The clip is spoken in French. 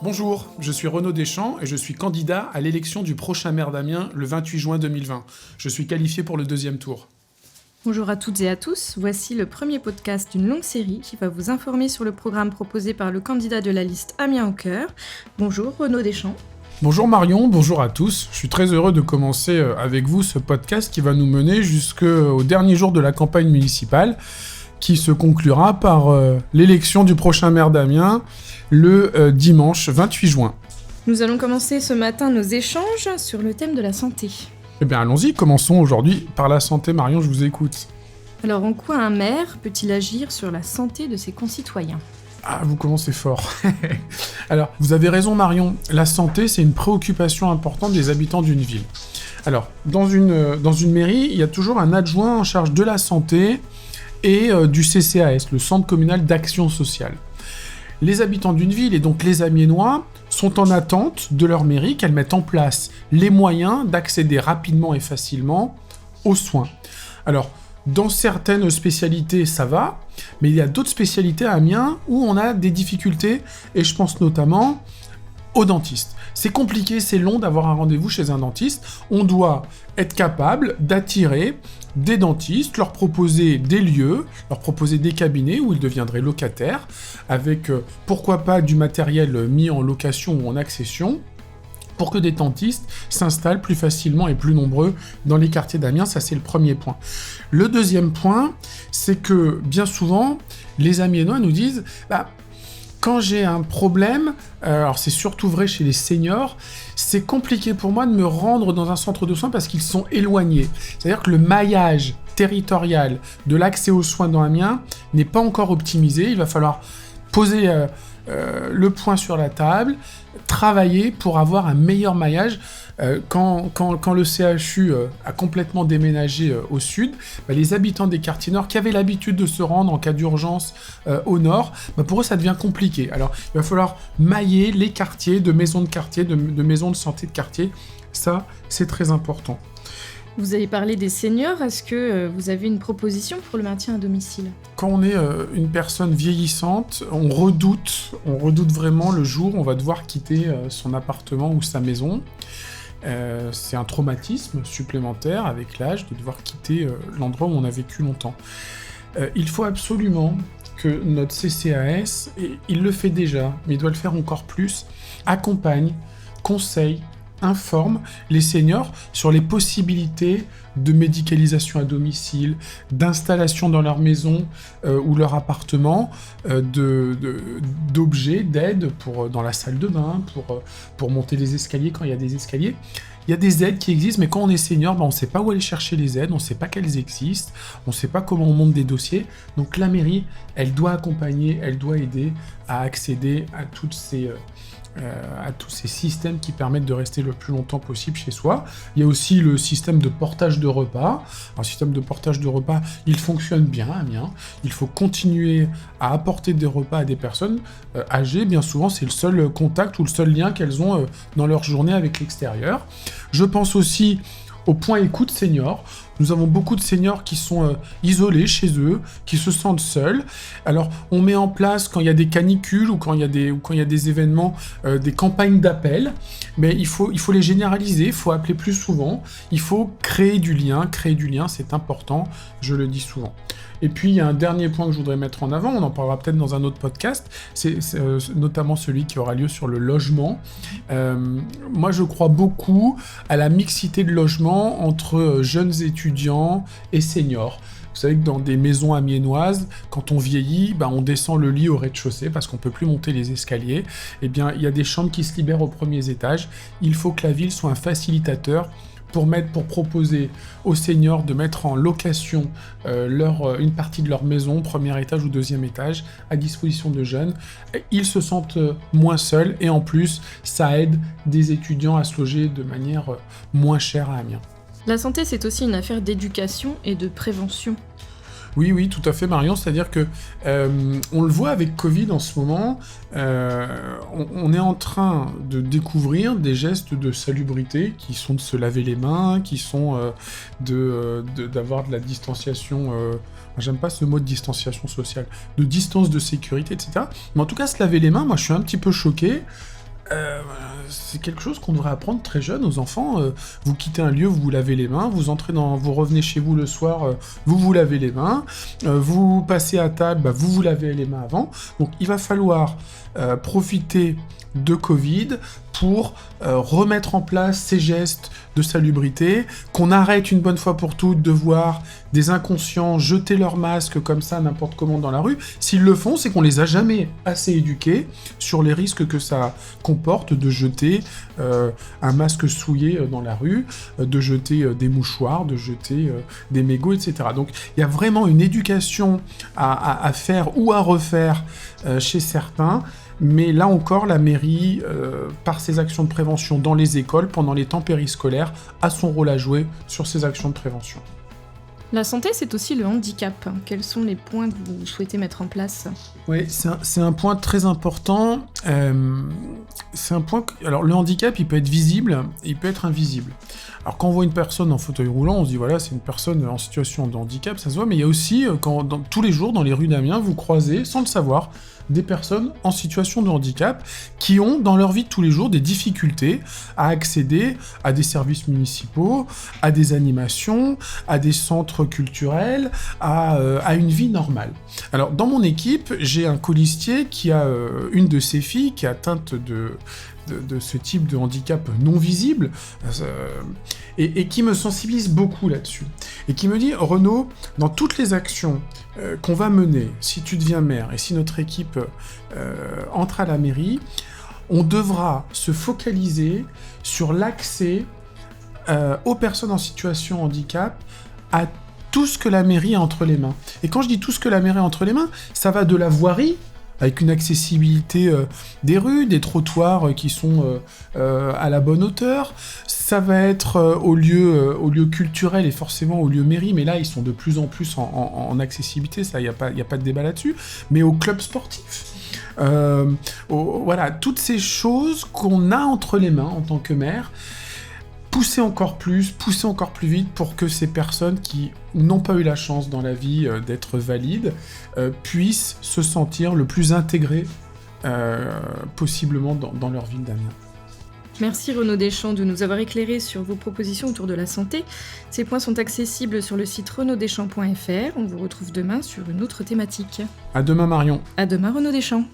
Bonjour, je suis Renaud Deschamps et je suis candidat à l'élection du prochain maire d'Amiens le 28 juin 2020. Je suis qualifié pour le deuxième tour. Bonjour à toutes et à tous, voici le premier podcast d'une longue série qui va vous informer sur le programme proposé par le candidat de la liste Amiens au cœur. Bonjour Renaud Deschamps. Bonjour Marion, bonjour à tous. Je suis très heureux de commencer avec vous ce podcast qui va nous mener jusqu'au dernier jour de la campagne municipale qui se conclura par l'élection du prochain maire d'Amiens le dimanche 28 juin. Nous allons commencer ce matin nos échanges sur le thème de la santé. Eh bien allons-y, commençons aujourd'hui par la santé. Marion, je vous écoute. Alors en quoi un maire peut-il agir sur la santé de ses concitoyens ? Ah, vous commencez fort. Alors, vous avez raison Marion, la santé c'est une préoccupation importante des habitants d'une ville. Alors, dans une mairie, il y a toujours un adjoint en charge de la santé et du CCAS, le Centre communal d'action sociale. Les habitants d'une ville, et donc les Amiénois, sont en attente de leur mairie qu'elle mette en place les moyens d'accéder rapidement et facilement aux soins. Alors, dans certaines spécialités, ça va, mais il y a d'autres spécialités à Amiens où on a des difficultés, et je pense notamment aux dentistes. C'est compliqué, c'est long d'avoir un rendez-vous chez un dentiste. On doit être capable d'attirer des dentistes, leur proposer des lieux, leur proposer des cabinets où ils deviendraient locataires, avec pourquoi pas du matériel mis en location ou en accession, pour que des dentistes s'installent plus facilement et plus nombreux dans les quartiers d'Amiens. Ça, c'est le premier point. Le deuxième point, c'est que bien souvent, les Amiénois nous disent quand j'ai un problème, alors c'est surtout vrai chez les seniors, c'est compliqué pour moi de me rendre dans un centre de soins parce qu'ils sont éloignés. C'est-à-dire que le maillage territorial de l'accès aux soins dans Amiens n'est pas encore optimisé. Il va falloir poser le point sur la table, travailler pour avoir un meilleur maillage. Quand le CHU a complètement déménagé au sud, les habitants des quartiers nord qui avaient l'habitude de se rendre en cas d'urgence au nord, pour eux ça devient compliqué. Alors il va falloir mailler les quartiers de maisons de quartier, de maisons de santé de quartier. Ça, c'est très important. Vous avez parlé des seniors, est-ce que vous avez une proposition pour le maintien à domicile ? Quand on est une personne vieillissante, on redoute vraiment le jour où on va devoir quitter son appartement ou sa maison. C'est un traumatisme supplémentaire avec l'âge de devoir quitter l'endroit où on a vécu longtemps. Il faut absolument que notre CCAS, et il le fait déjà, mais il doit le faire encore plus, accompagne, conseille, informe les seniors sur les possibilités de médicalisation à domicile, d'installation dans leur maison ou leur appartement, d'objets, d'aides dans la salle de bain, pour monter les escaliers quand il y a des escaliers. Il y a des aides qui existent, mais quand on est senior, on ne sait pas où aller chercher les aides, on ne sait pas qu'elles existent, on ne sait pas comment on monte des dossiers. Donc la mairie, elle doit accompagner, elle doit aider à accéder à tous ces systèmes qui permettent de rester le plus longtemps possible chez soi. Il y a aussi le système de portage de repas. Un système de portage de repas, il fonctionne bien à Amiens. Il faut continuer à apporter des repas à des personnes âgées. Bien souvent, c'est le seul contact ou le seul lien qu'elles ont dans leur journée avec l'extérieur. Je pense aussi au point écoute senior. Nous avons beaucoup de seniors qui sont isolés chez eux, qui se sentent seuls. Alors, on met en place, quand il y a des canicules ou quand il y a des événements, des campagnes d'appel. Mais il faut les généraliser, il faut appeler plus souvent. Il faut créer du lien, c'est important, je le dis souvent. Et puis, il y a un dernier point que je voudrais mettre en avant, on en parlera peut-être dans un autre podcast, c'est notamment celui qui aura lieu sur le logement. Moi, je crois beaucoup à la mixité de logement entre jeunes étudiants et seniors. Vous savez que dans des maisons amiénoises, quand on vieillit, on descend le lit au rez-de-chaussée parce qu'on ne peut plus monter les escaliers. Eh bien, il y a des chambres qui se libèrent aux premiers étages. Il faut que la ville soit un facilitateur pour proposer aux seniors de mettre en location une partie de leur maison, premier étage ou deuxième étage, à disposition de jeunes. Ils se sentent moins seuls et en plus, ça aide des étudiants à se loger de manière moins chère à Amiens. La santé, c'est aussi une affaire d'éducation et de prévention. Oui, tout à fait, Marion. C'est-à-dire que on le voit avec Covid en ce moment. On est en train de découvrir des gestes de salubrité qui sont de se laver les mains, qui sont d'avoir de la distanciation. J'aime pas ce mot de distanciation sociale, de distance de sécurité, etc. Mais en tout cas, se laver les mains, moi, je suis un petit peu choqué. C'est quelque chose qu'on devrait apprendre très jeune aux enfants. Vous quittez un lieu, vous vous lavez les mains, vous revenez chez vous le soir, vous vous lavez les mains, vous passez à table, vous vous lavez les mains avant. Donc il va falloir profiter de Covid pour remettre en place ces gestes de salubrité, qu'on arrête une bonne fois pour toutes de voir des inconscients jeter leur masque comme ça n'importe comment dans la rue. S'ils le font, c'est qu'on les a jamais assez éduqués sur les risques que ça comporte de jeter un masque souillé dans la rue, de jeter des mouchoirs, de jeter des mégots, etc. Donc il y a vraiment une éducation à faire ou à refaire chez certains. Mais là encore, la mairie, par ses actions de prévention dans les écoles, pendant les temps périscolaires, a son rôle à jouer sur ces actions de prévention. La santé, c'est aussi le handicap. Quels sont les points que vous souhaitez mettre en place ? Oui, c'est un point très important. C'est un point alors, le handicap, il peut être visible et il peut être invisible. Alors, quand on voit une personne en fauteuil roulant, on se dit, voilà, c'est une personne en situation de handicap, ça se voit. Mais il y a aussi, tous les jours, dans les rues d'Amiens, vous croisez, sans le savoir, des personnes en situation de handicap qui ont, dans leur vie de tous les jours, des difficultés à accéder à des services municipaux, à des animations, à des centres culturels, à une vie normale. Alors, dans mon équipe, j'ai un colistier qui a une de ses filles qui est atteinte de ce type de handicap non visible et qui me sensibilise beaucoup là-dessus. Et qui me dit, Renaud, dans toutes les actions qu'on va mener, si tu deviens maire et si notre équipe entre à la mairie, on devra se focaliser sur l'accès aux personnes en situation de handicap à tout ce que la mairie a entre les mains. Et quand je dis tout ce que la mairie a entre les mains, ça va de la voirie, avec une accessibilité des rues, des trottoirs qui sont à la bonne hauteur. Ça va être aux lieux culturels et forcément aux lieux mairie, mais là, ils sont de plus en plus en accessibilité, ça, il n'y a pas de débat là-dessus, mais aux clubs sportifs. Voilà, toutes ces choses qu'on a entre les mains en tant que maire, pousser encore plus vite pour que ces personnes qui n'ont pas eu la chance dans la vie d'être valides puissent se sentir le plus intégrées possiblement dans leur ville d'Amiens. Merci Renaud Deschamps de nous avoir éclairé sur vos propositions autour de la santé. Ces points sont accessibles sur le site renauddeschamps.fr. On vous retrouve demain sur une autre thématique. À demain Marion. À demain Renaud Deschamps.